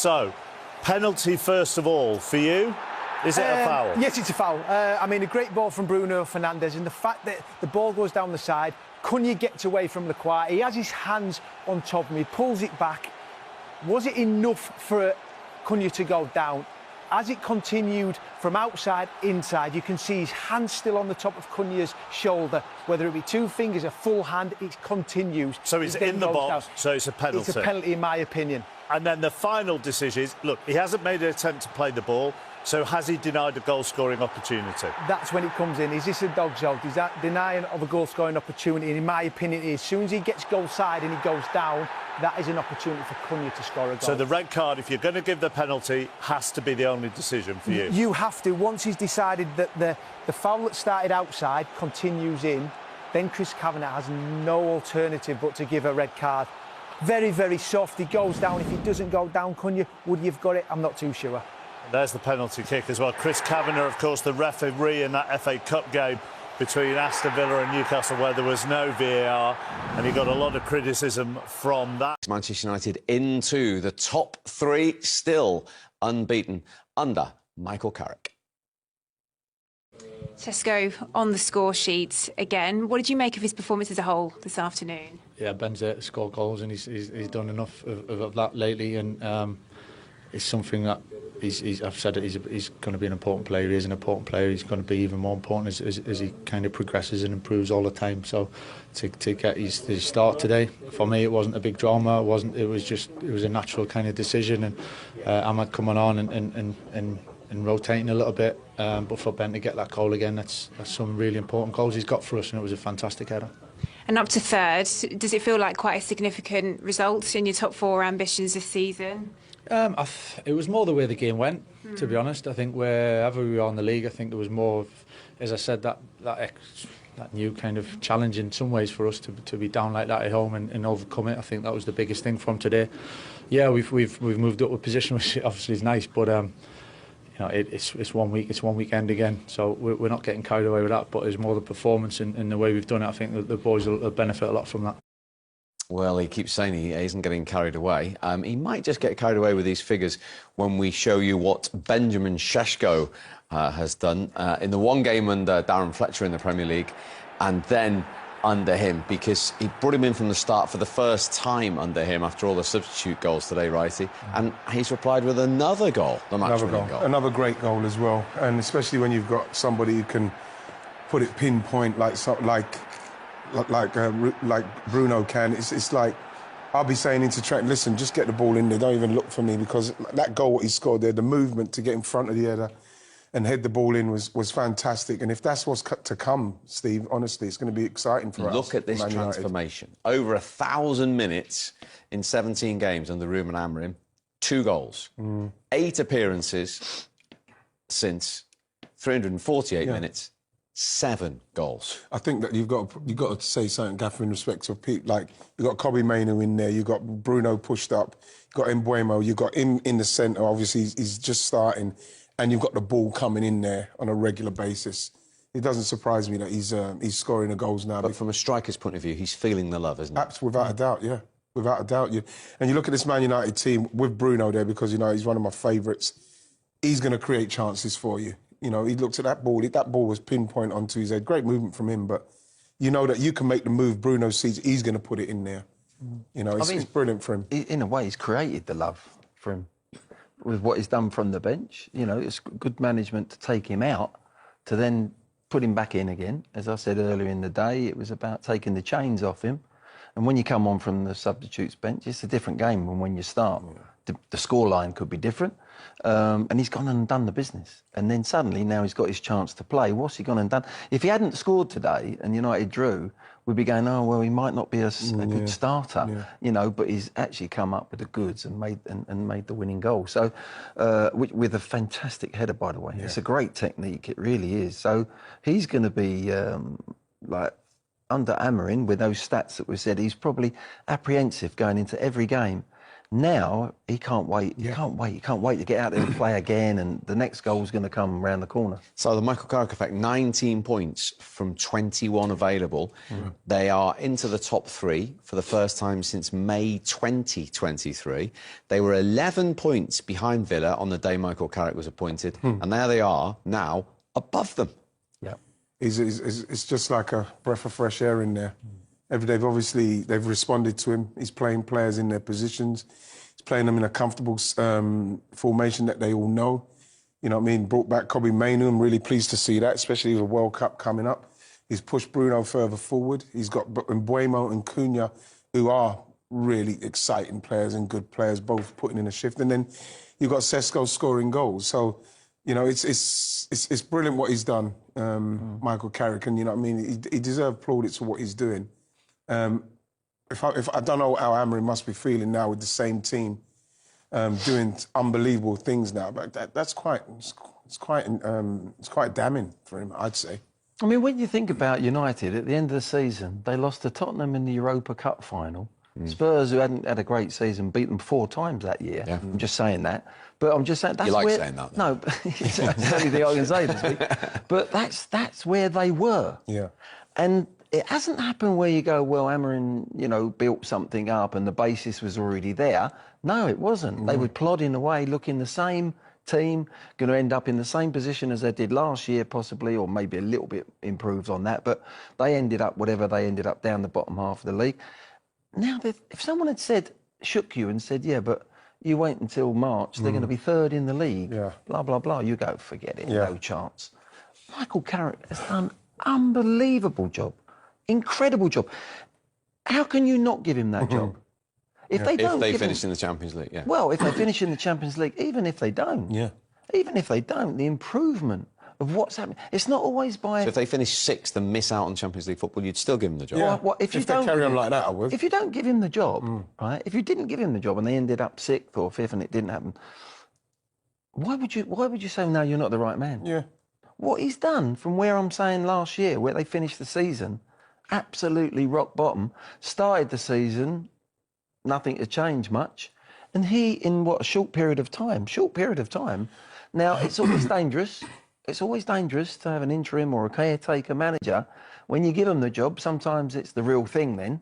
So, penalty first of all for you. Is it a foul? Yes, it's a foul. I mean, a great ball from Bruno Fernandes, and the fact that the ball goes down the side, Cunha gets away from Lacroix. He has his hands on top of him. He pulls it back. Was it enough for Cunha to go down? As it continued from outside, inside, you can see his hand still on the top of Cunha's shoulder. Whether it be two fingers, a full hand, it continues. So he's in the box, so it's a penalty. It's a penalty, in my opinion. And then the final decision is, look, he hasn't made an attempt to play the ball, so has he denied a goal-scoring opportunity? That's when it comes in. Is this a dog's out? Is that denying of a goal-scoring opportunity? And in my opinion, it is. As soon as he gets goal side and he goes down, that is an opportunity for Cunha to score a goal. So the red card, if you're going to give the penalty, has to be the only decision for you? You have to. Once he's decided that the foul that started outside continues in, then Chris Kavanagh has no alternative but to give a red card. Very, very soft. He goes down. If he doesn't go down, Cunha, would he have got it? I'm not too sure. There's the penalty kick as well. Chris Kavanagh, of course, the referee in that FA Cup game between Aston Villa and Newcastle where there was no VAR, and he got a lot of criticism from that. Manchester United into the top three, still unbeaten under Michael Carrick. Tesco on the score sheet again. What did you make of his performance as a whole this afternoon? Yeah, Ben's there to score goals, and he's done enough of that lately, and it's something that I've said it, he's going to be an important player. He is an important player. He's going to be even more important as he kind of progresses and improves all the time. So to get his start today, for me, it wasn't a big drama. It was a natural kind of decision, and Ahmad coming on and rotating a little bit. But for Ben to get that goal again, that's some really important goals he's got for us, and it was a fantastic header. And up to third, does it feel like quite a significant result in your top four ambitions this season? It was more the way the game went, to be honest. I think wherever we were in the league, I think there was more of, as I said, that new kind of challenge in some ways for us to be down like that at home and overcome it. I think that was the biggest thing from today. Yeah, we've moved up a position, which obviously is nice, but it's 1 week, it's one weekend again, so we're not getting carried away with that. But it's more the performance and the way we've done it. I think that the boys will benefit a lot from that. Well, he keeps saying he isn't getting carried away. He might just get carried away with these figures when we show you what Benjamin Šeško has done in the one game under Darren Fletcher in the Premier League, and then under him, because he brought him in from the start for the first time under him after all the substitute goals today, Righty, and he's replied with another goal, the match-winning goal. Another great goal as well, and especially when you've got somebody who can put it pinpoint like Bruno can. It's like, I'll be saying into Trent, listen, just get the ball in there, don't even look for me, because that goal what he scored there, the movement to get in front of the header and head the ball in was fantastic. And if that's what's to come, Steve, honestly, it's going to be exciting for us. Look at this transformation. Over 1,000 minutes in 17 games under Ruben Amorim, 2 goals, 8 appearances since 348 minutes. 7 goals. I think that you've got to say something, Gaffer, in respect of Pete. Like, you've got Kobbie Mainoo in there, you've got Bruno pushed up, you've got Mbeumo, you've got him in the centre, obviously he's just starting, and you've got the ball coming in there on a regular basis. It doesn't surprise me that he's scoring the goals now. But from a striker's point of view, he's feeling the love, isn't he? Absolutely, without a doubt, yeah. Without a doubt. And you look at this Man United team with Bruno there, because, he's one of my favourites. He's going to create chances for you. He looked at that ball. That ball was pinpoint onto his head. Great movement from him, but you know that you can make the move. Bruno sees he's going to put it in there. It's brilliant for him. In a way, he's created the love for him with what he's done from the bench. It's good management to take him out, to then put him back in again. As I said earlier in the day, it was about taking the chains off him. And when you come on from the substitutes bench, it's a different game than when you start. The scoreline could be different. And he's gone and done the business. And then suddenly, now he's got his chance to play. What's he gone and done? If he hadn't scored today and United drew, we'd be going, oh, well, he might not be a good starter, but he's actually come up with the goods and made the winning goal. So, with a fantastic header, by the way. Yeah. It's a great technique, it really is. So he's going to be, under Amorim, with those stats that we said, he's probably apprehensive going into every game. Now he can't wait. He can't wait. He can't wait to get out there and play again. And the next goal's going to come around the corner. So the Michael Carrick effect, 19 points from 21 available. They are into the top 3 for the first time since May 2023. They were 11 points behind Villa on the day Michael Carrick was appointed, and there they are now above them. Yeah, it's just like a breath of fresh air in there. They've responded to him. He's playing players in their positions. He's playing them in a comfortable formation that they all know. You know what I mean? Brought back Kobe Mainoo. I'm really pleased to see that, especially with the World Cup coming up. He's pushed Bruno further forward. He's got Mbeumo and Cunha, who are really exciting players and good players, both putting in a shift. And then you've got Sesko scoring goals. So, you know, it's brilliant what he's done, Michael Carrick. And, you know what I mean? He deserves plaudits for what he's doing. If I don't know how Amorim must be feeling now with the same team doing unbelievable things now, but that's quite damning for him, I'd say. I mean, when you think about United at the end of the season, they lost to Tottenham in the Europa Cup final. Spurs, who hadn't had a great season, beat them 4 times that year. Yeah. I'm just saying that, but I'm just saying that's you where, saying that. No, it's the only thing I can say this week. But that's where they were. Yeah, and. It hasn't happened where you go, well, Amorim, you know, built something up and the basis was already there. No, it wasn't. They were plodding away, looking the same team, going to end up in the same position as they did last year, possibly, or maybe a little bit improved on that. But they ended up, whatever they ended up, down the bottom half of the league. Now, if someone had shook you and said, yeah, but you wait until March, they're going to be 3rd in the league, blah, blah, blah, you go, forget it, no chance. Michael Carrick has done an unbelievable job. Incredible job. How can you not give him that job? If they finish in the Champions League, Well, if they finish in the Champions League, even if they don't, even if they don't, the improvement of what's happening, it's not always by. So if they finish 6th and miss out on Champions League football, you'd still give him the job. Yeah. Well, if they carry on like that, I would. If you don't give him the job, right? If you didn't give him the job and they ended up 6th or 5th and it didn't happen, why would you say no? You're not the right man. Yeah. What he's done from where I'm saying last year, where they finished the season. Absolutely rock bottom. Started the season, nothing to change much. And he, in what, a short period of time. Now, it's always dangerous. It's always dangerous to have an interim or a caretaker manager. When you give him the job, sometimes it's the real thing then,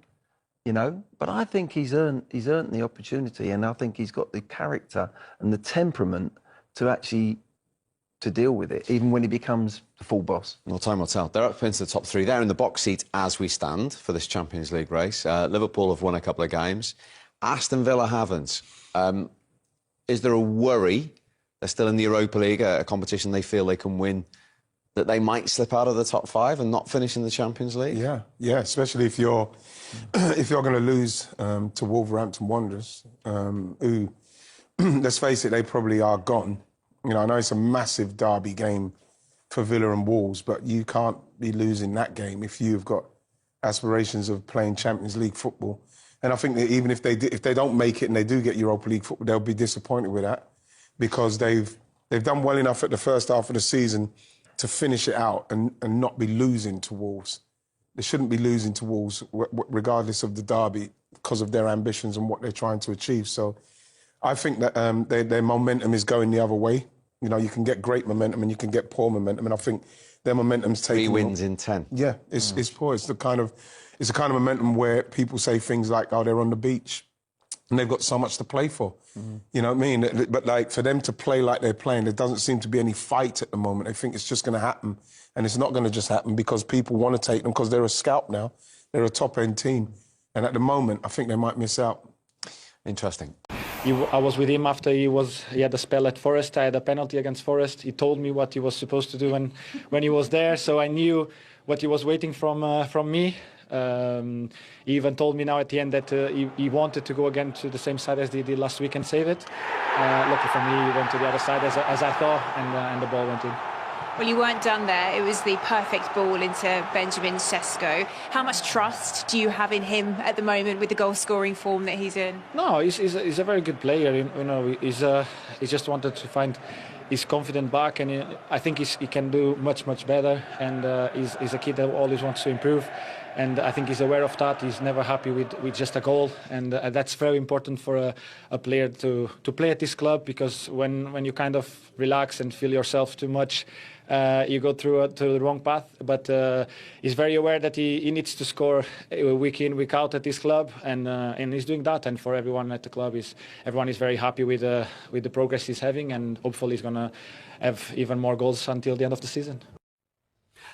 you know. But I think he's earned the opportunity, and I think he's got the character and the temperament to actually to deal with it, even when he becomes the full boss. Well, time will tell. They're up into the top 3. They're in the box seat as we stand for this Champions League race. Liverpool have won a couple of games. Aston Villa haven't. Is there a worry? They're still in the Europa League, a competition they feel they can win, that they might slip out of the top 5 and not finish in the Champions League? Yeah, especially if you're going to lose to Wolverhampton Wanderers, who, let's face it, they probably are gone. You know, I know it's a massive derby game for Villa and Wolves, but you can't be losing that game if you've got aspirations of playing Champions League football. And I think that even if they don't make it and they do get Europa League football, they'll be disappointed with that because they've done well enough at the first half of the season to finish it out and not be losing to Wolves. They shouldn't be losing to Wolves regardless of the derby because of their ambitions and what they're trying to achieve. So I think that their momentum is going the other way. You know, you can get great momentum and you can get poor momentum, and I think their momentum's taking. 3 wins in 10. Yeah, it's poor. It's the kind of momentum where people say things like, "Oh, they're on the beach," and they've got so much to play for. You know what I mean? But like for them to play like they're playing, there doesn't seem to be any fight at the moment. They think it's just going to happen, and it's not going to just happen because people want to take them because they're a scalp now. They're a top-end team, and at the moment, I think they might miss out. Interesting. I was with him after he had a spell at Forest. I had a penalty against Forest. He told me what he was supposed to do when he was there, so I knew what he was waiting from me. He even told me now at the end that he wanted to go again to the same side as he did last week and save it. Lucky for me, he went to the other side as I thought, and the ball went in. Well, you weren't done there. It was the perfect ball into Benjamin Sesko. How much trust do you have in him at the moment with the goal-scoring form that he's in? No, he's a very good player. You know, he just wanted to find his confidence back, and I think he can do much better. And he's a kid that always wants to improve. and I think he's aware of that. He's never happy with just a goal, and that's very important for a player to play at this club, because when you kind of relax and feel yourself too much, you go through the wrong path. But he's very aware that he needs to score week in, week out at this club, and he's doing that. And for everyone at the club, everyone is very happy with the progress he's having, and hopefully he's going to have even more goals until the end of the season.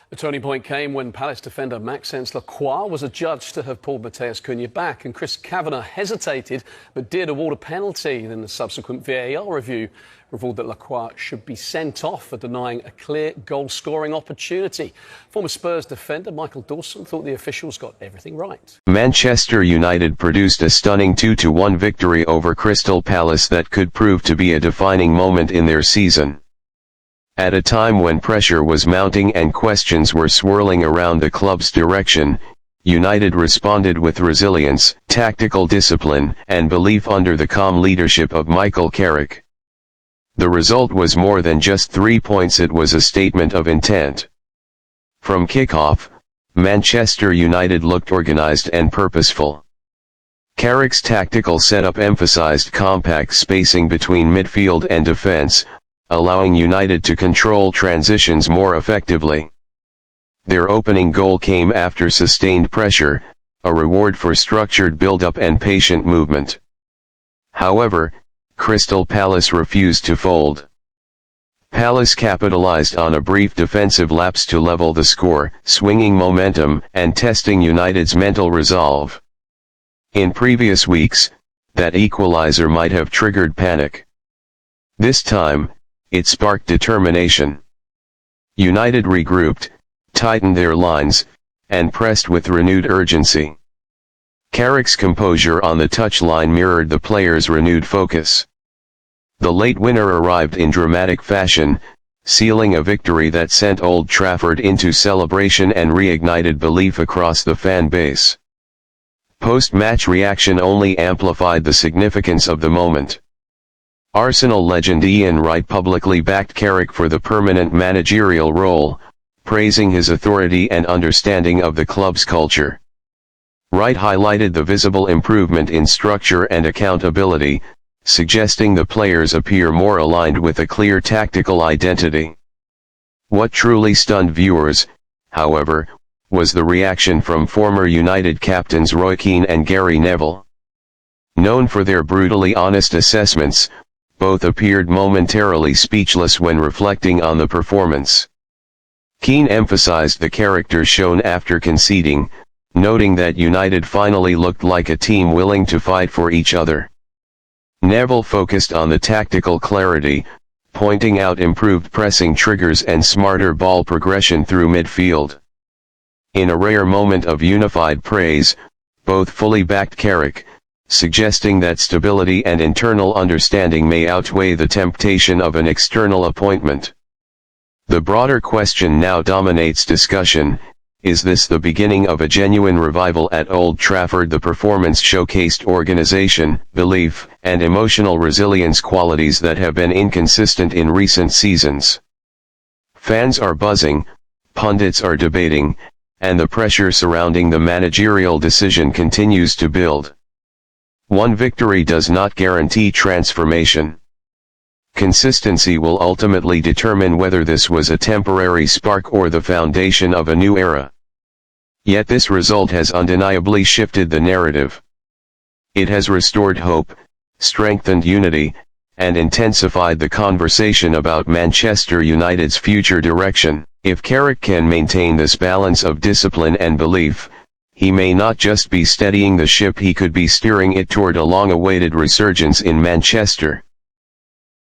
The turning point came when Palace defender Maxence Lacroix was adjudged to have pulled Matheus Cunha back, and Chris Kavanagh hesitated but did award a penalty. Then the subsequent VAR review revealed that Lacroix should be sent off for denying a clear goal-scoring opportunity. Former Spurs defender Michael Dawson thought the officials got everything right. Manchester United produced a stunning 2-1 victory over Crystal Palace that could prove to be a defining moment in their season. At a time when pressure was mounting and questions were swirling around the club's direction, United responded with resilience, tactical discipline, and belief under the calm leadership of Michael Carrick. The result was more than just 3 points, it was a statement of intent. From kickoff, Manchester United looked organised and purposeful. Carrick's tactical setup emphasised compact spacing between midfield and defence, allowing United to control transitions more effectively. Their opening goal came after sustained pressure, a reward for structured build-up and patient movement. However, Crystal Palace refused to fold. Palace capitalized on a brief defensive lapse to level the score, swinging momentum and testing United's mental resolve. In previous weeks, that equalizer might have triggered panic. This time, it sparked determination. United regrouped, tightened their lines, and pressed with renewed urgency. Carrick's composure on the touchline mirrored the players' renewed focus. The late winner arrived in dramatic fashion, sealing a victory that sent Old Trafford into celebration and reignited belief across the fan base. Post-match reaction only amplified the significance of the moment. Arsenal legend Ian Wright publicly backed Carrick for the permanent managerial role, praising his authority and understanding of the club's culture. Wright highlighted the visible improvement in structure and accountability, suggesting the players appear more aligned with a clear tactical identity. What truly stunned viewers, however, was the reaction from former United captains Keane and Garry Neville. Known for their brutally honest assessments, both appeared momentarily speechless when reflecting on the performance. Keane emphasized the character shown after conceding, noting that United finally looked like a team willing to fight for each other. Neville focused on the tactical clarity, pointing out improved pressing triggers and smarter ball progression through midfield. In a rare moment of unified praise, both fully backed Carrick, suggesting that stability and internal understanding may outweigh the temptation of an external appointment. The broader question now dominates discussion: is this the beginning of a genuine revival at Old Trafford? The performance showcased organisation, belief, and emotional resilience, qualities that have been inconsistent in recent seasons. Fans are buzzing, pundits are debating, and the pressure surrounding the managerial decision continues to build. One victory does not guarantee transformation. Consistency will ultimately determine whether this was a temporary spark or the foundation of a new era. Yet this result has undeniably shifted the narrative. It has restored hope, strengthened unity, and intensified the conversation about Manchester United's future direction. If Carrick can maintain this balance of discipline and belief, he may not just be steadying the ship, he could be steering it toward a long-awaited resurgence in Manchester.